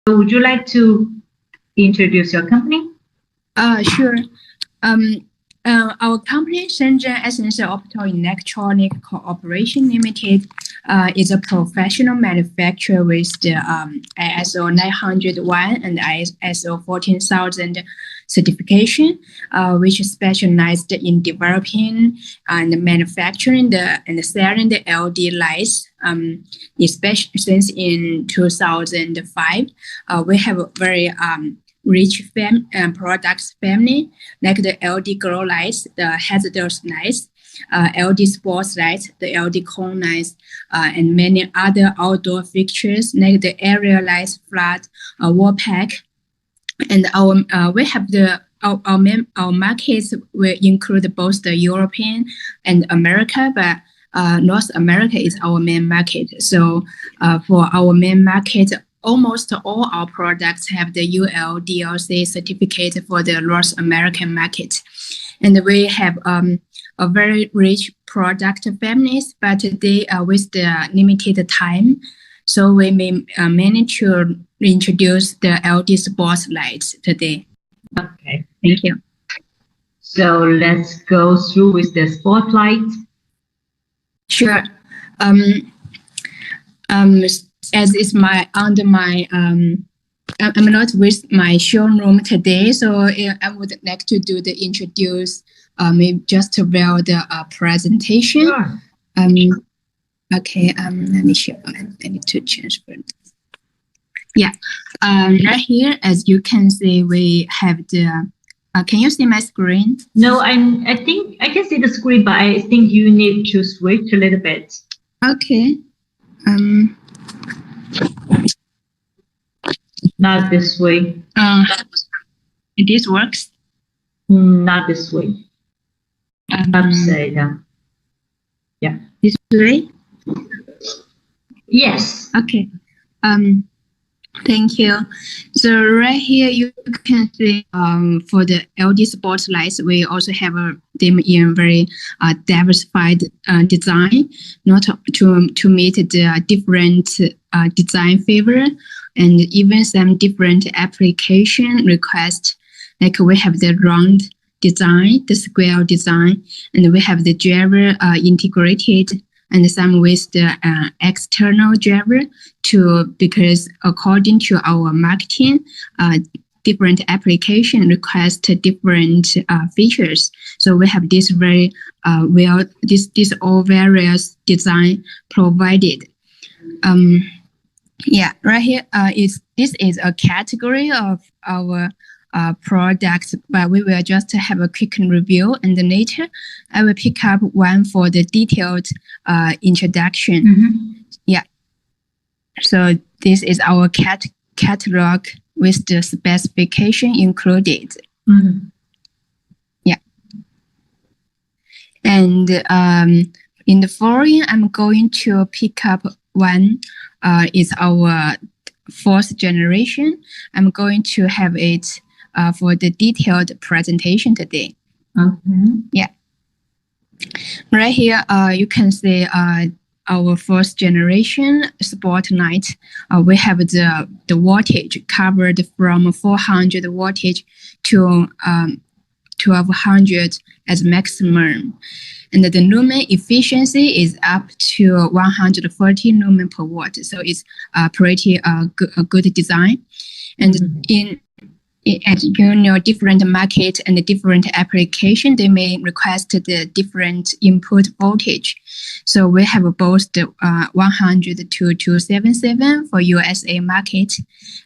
would you like to introduce your company? Sure. Our company, Shenzhen SNC Optoelectronic Corporation Limited, is a professional manufacturer with the ISO 901 and ISO 14000 certification, which is specialized in developing and manufacturing and selling the LED lights. Especially since in 2005, we have a very rich products family, like the LED glow lights, the hazardous lights, LED sports lights, the LED cone lights, and many other outdoor fixtures like the area lights, flood, wall pack. And we have our markets will include both the European and America, but North America is our main market. So for our main market, almost all our products have the UL DLC certificate for the North American market. And we have a very rich product families, but they are with the limited time. So we may manage to introduce the LED sports lights today. Okay, thank you. So let's go through with the spotlight. Sure. As is I'm not with my showroom today, so I would like to do the introduce, maybe just to build the presentation. Sure. Okay. Let me show. I need to transfer. Yeah. Right here, as you can see, we have the. Can you see my screen? No, I think I can see the screen, but I think you need to switch a little bit. Okay. Not this way. This works? Not this way. Upside down. Yeah. This way? Yes. Okay. Thank you. So right here you can see for the LED sports lights, we also have them in very diversified design, not to meet the different design favor and even some different application requests. Like we have the round design, the square design, and we have the driver integrated, and some with the external driver because according to our marketing, different application request different features. So we have this very this all various design provided. Yeah, right here this is a category of our products, but we will just have a quick review, and then later I will pick up one for the detailed introduction. Mm-hmm. Yeah. So this is our catalog with the specification included. Mm-hmm. Yeah. And in the following, I'm going to pick up one is our 4th generation. I'm going to have it for the detailed presentation today. Okay. Yeah. Right here, you can see our 1st generation sport light. We have the wattage covered from 400 wattage to 1200 as maximum. And the lumen efficiency is up to 140 lumen per watt. So it's pretty a good design. And as you know, different market and different application, they may request the different input voltage. So we have both the 100 to 277 for USA market,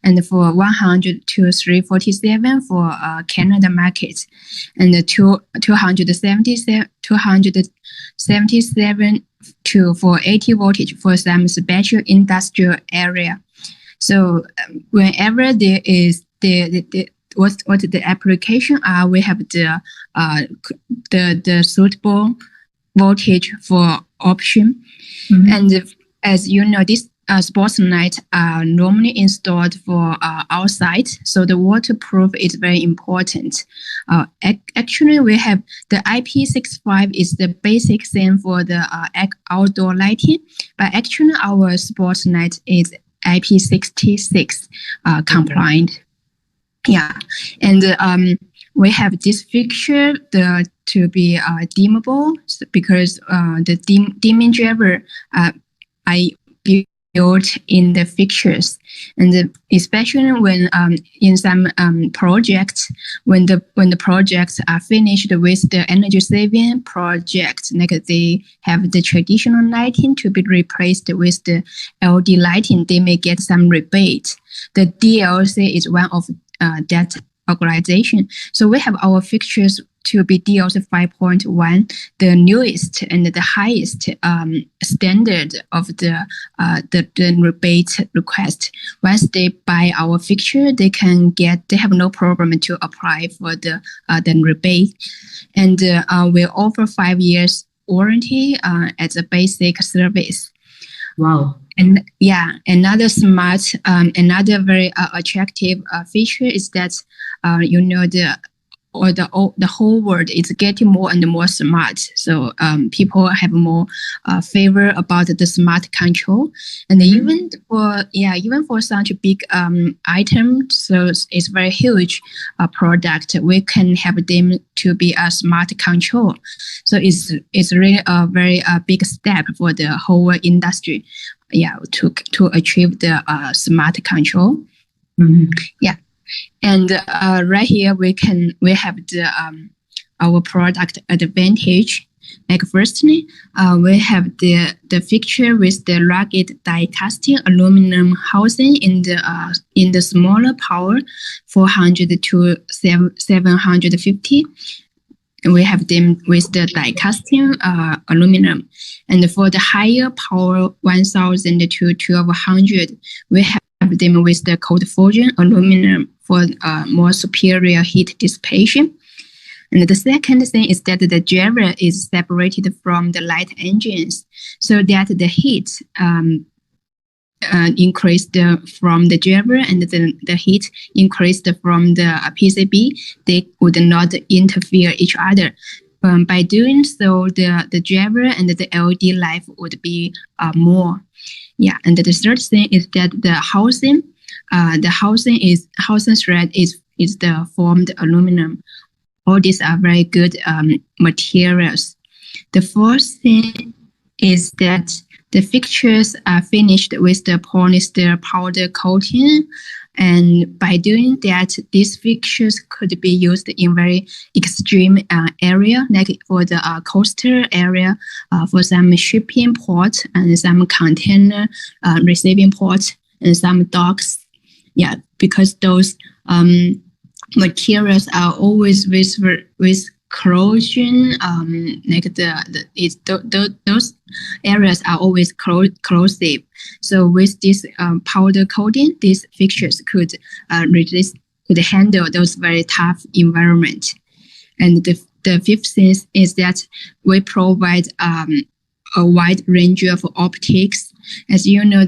and for 100 to 347 for Canada market, and the 277 to for 80 voltage for some special industrial area. So whenever there is what the application are, we have the suitable voltage for option. Mm-hmm. And as you know, these sports lights are normally installed for outside, so the waterproof is very important. Actually, we have the IP65 is the basic thing for the outdoor lighting, but actually our sports light is IP66 compliant. Yeah, and we have this fixture to be dimmable because the dimming driver I built in the fixtures, and especially when in some projects, when the projects are finished with the energy saving projects, like they have the traditional lighting to be replaced with the LED lighting, they may get some rebate. The DLC is one of that organization. So we have our fixtures to be DLC 5.1, the newest and the highest standard of the rebate request. Once they buy our fixture, they have no problem to apply for the rebate, and we offer 5 years warranty as a basic service. Wow. And yeah, another very attractive feature is that the whole world is getting more and more smart. So people have more favor about the smart control, and even for such a big item, so it's very huge product, we can have them to be a smart control. So it's really a very big step for the whole industry. Yeah, to achieve the smart control. Mm-hmm. Yeah. And right here we have the our product advantage. Like firstly, we have the fixture with the rugged die casting aluminum housing in the smaller power 400 to 750. And we have them with the die casting aluminum, and for the higher power 1000 to 1200, we have them with the cold fusion aluminum for more superior heat dissipation. And the second thing is that the driver is separated from the light engines, so that the heat increased from the driver and the heat increased from the PCB. They would not interfere each other. By doing so, the driver and the LED life would be more. Yeah, and the third thing is that the housing thread is the formed aluminum. All these are very good materials. The fourth thing is that the fixtures are finished with the polyester powder coating, and by doing that, these fixtures could be used in very extreme area, like for the coastal area, for some shipping port and some container receiving port and some docks. Yeah, because those materials are always with corrosion, like those areas are always corrosive. So with this powder coating, these fixtures could handle those very tough environment. And the fifth thing is that we provide a wide range of optics. As you know,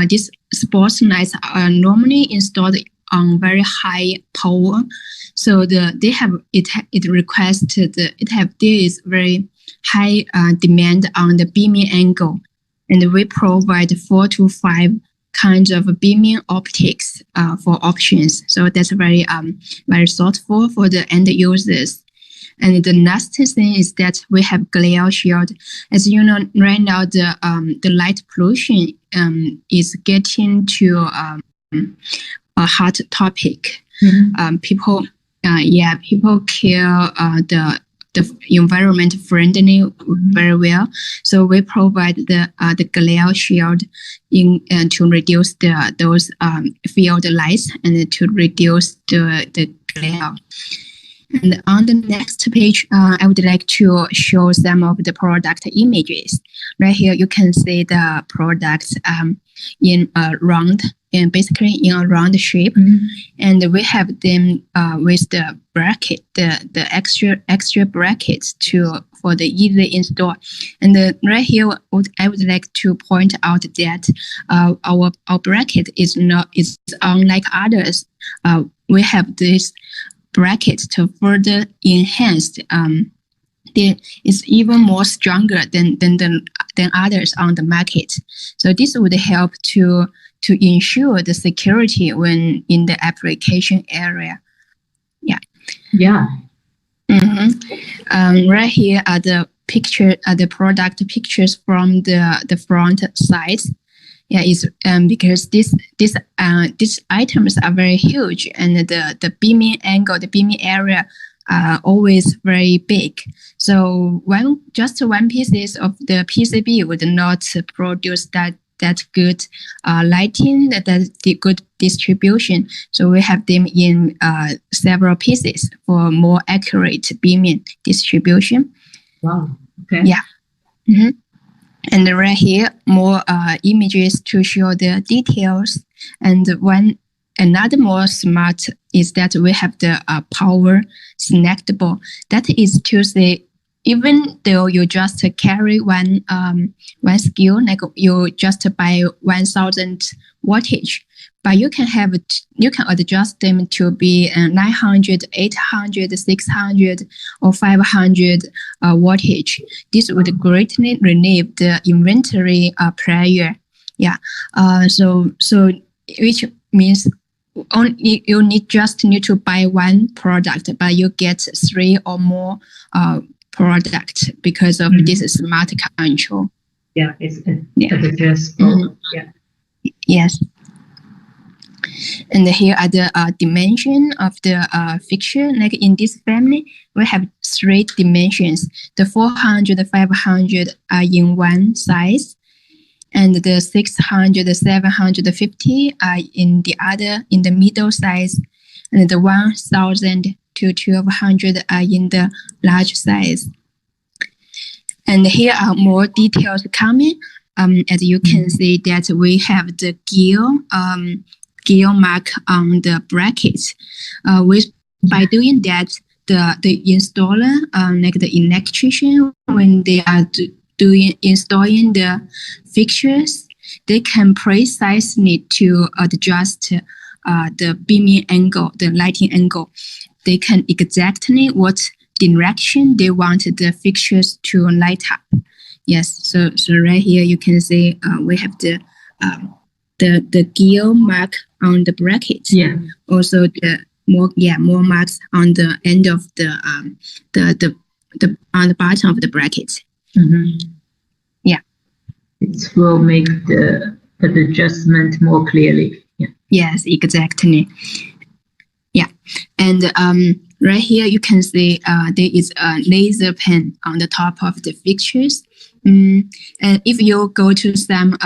these sports lights are normally installed on very high power, so there is very high demand on the beaming angle, and we provide 4 to 5 kinds of beaming optics for options. So that's very thoughtful for the end users. And the last thing is that we have GILE shield. As you know, right now the light pollution is getting to a hot topic. Mm-hmm. People care the environment friendly very well. So we provide the GILE shield to reduce those field lights and to reduce the glare. And on the next page, I would like to show some of the product images. Right here, you can see the products in a round, and basically in a round shape. Mm-hmm. And we have them with the bracket, the extra brackets for the easy install. And right here, what I would like to point out that our bracket is unlike others. We have this bracket to further enhance. It's even more stronger than others on the market. So this would help to to ensure the security when in the application area. Yeah. Yeah. Right here are the product pictures from the front side. Yeah, it's because these items are very huge, and the beaming angle, the beaming area are always very big. So just one pieces of the PCB would not produce that good lighting, that the good distribution. So we have them in several pieces for more accurate beaming distribution. Wow. Okay. Yeah. And right here, more images to show the details. And another more smart is that we have the power selectable. That is to say, even though you just carry one skill, like you just buy 1,000 wattage, but you can adjust them to be 900, 800, 600, or 500 wattage. This would greatly relieve the inventory pressure. Yeah. So which means you need to buy one product, but you get 3 or more product because of this smart control. Yeah, it's adjustable. Yeah. Yes. And here are the dimension of the fixture. Like in this family, we have 3 dimensions. The 400, the 500 are in one size, and the 600, the 750 are in the middle size, and the 1,000 to 1,200 are in the large size. And here are more details coming. As you can see that we have the GILE mark on the brackets. By doing that, the installer, like the electrician, when they are installing the fixtures, they can precisely to adjust the beaming angle, the lighting angle. They can exactly what direction they want the fixtures to light up. Yes, so right here you can see we have the GILE mark on the bracket. Yeah. Also the more marks on the end of the on the bottom of the bracket. Yeah. It will make the adjustment more clearly. Yeah. Yes, exactly. Yeah, and right here you can see there is a laser pen on the top of the fixtures. And if you go to some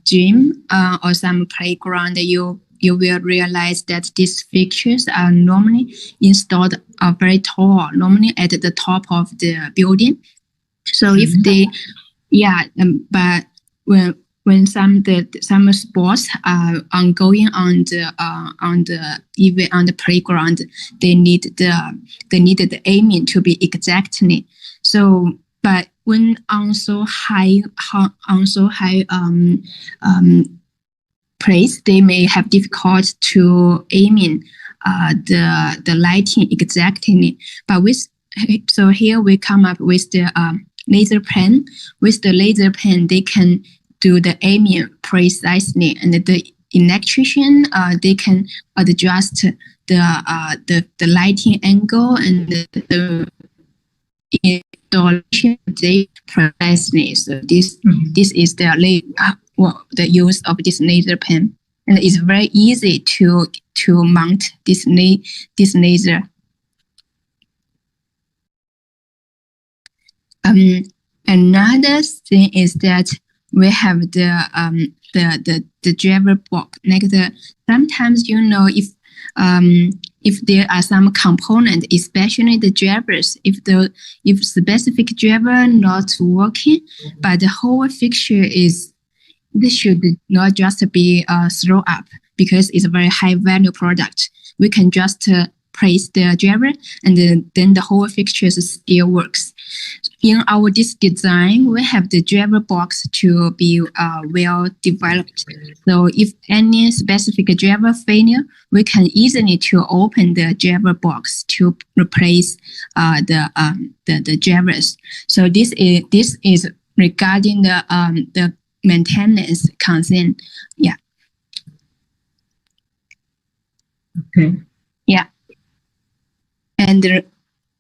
gym or some playground, you will realize that these fixtures are normally installed very tall, normally at the top of the building. So if they, but when some sports are ongoing on the playground, they need the aiming to be exactly. So, but when on so high place, they may have difficult to aiming the lighting exactly. But so here we come up with the laser pen. With the laser pen, they can do the aiming precisely, and the electrician they can adjust the lighting angle and the installation precisely. So this is the use of this laser pen, and it's very easy to mount this laser. Another thing is that we have the driver box. Like sometimes if there are some component, especially the drivers, if specific driver not working, but the whole fixture this should not just be thrown up because it's a very high value product. We can just place the driver, and then the whole fixture still works. In our design, we have the driver box to be well developed. So if any specific driver failure, we can easily to open the driver box to replace the drivers. So this is regarding the maintenance concern. Yeah. Okay. Yeah. And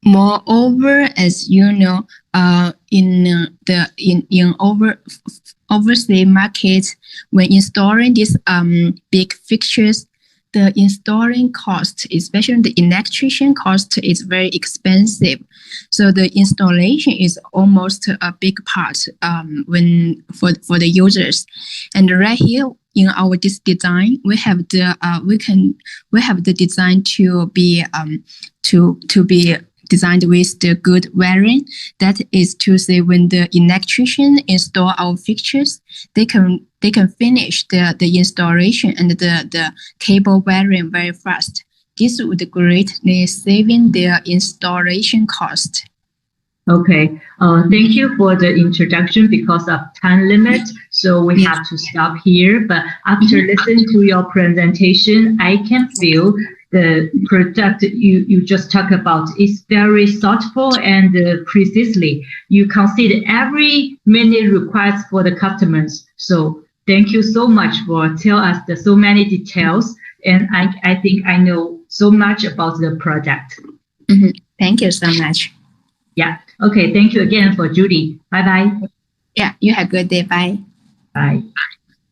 moreover, as you know, in overseas markets, when installing these big fixtures, the installing cost, especially the electrician cost, is very expensive. So the installation is almost a big part when for the users. And right here in our this design, we have the we have the design to be designed with the good wiring. That is to say, when the electrician install our fixtures, they can finish the installation and the cable wiring very fast. This would greatly saving their installation cost. Okay. Thank you for the introduction. Because of time limit, so we have to stop here. But after listening to your presentation, I can feel the product you just talked about is very thoughtful and precisely. You consider every minute request for the customers. So thank you so much for tell us so many details. And I think I know so much about the product. Thank you so much. Yeah. Okay. Thank you again for Judy. Bye-bye. Yeah. You have a good day. Bye. Bye.